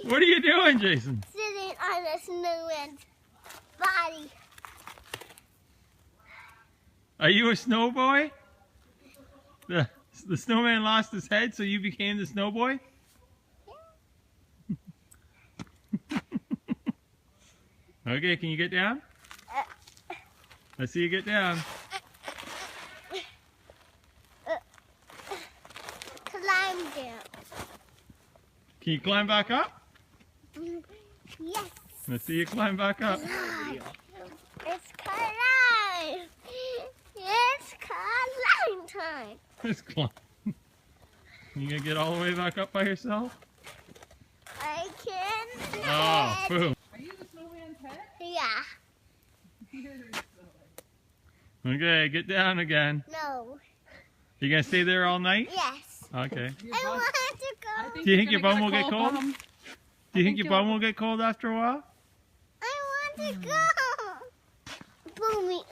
What are you doing, Jason? Sitting on a snowman's body. Are you a snow boy? The snowman lost his head, so you became the snow boy? Okay, can you get down? Let's see you get down. Climb down. Can you climb back up? Yes. Let's see you climb back up. It's climb. It's climb time. Let's climb. You gonna get all the way back up by yourself? I can. Oh, boom. Are you the snowman's head? Yeah. Okay, get down again. No. You gonna stay there all night? Yes. Okay. I want to go. Do you think your bum will get cold? Do you think your bum will get cold after a while? I want to go. Boomy.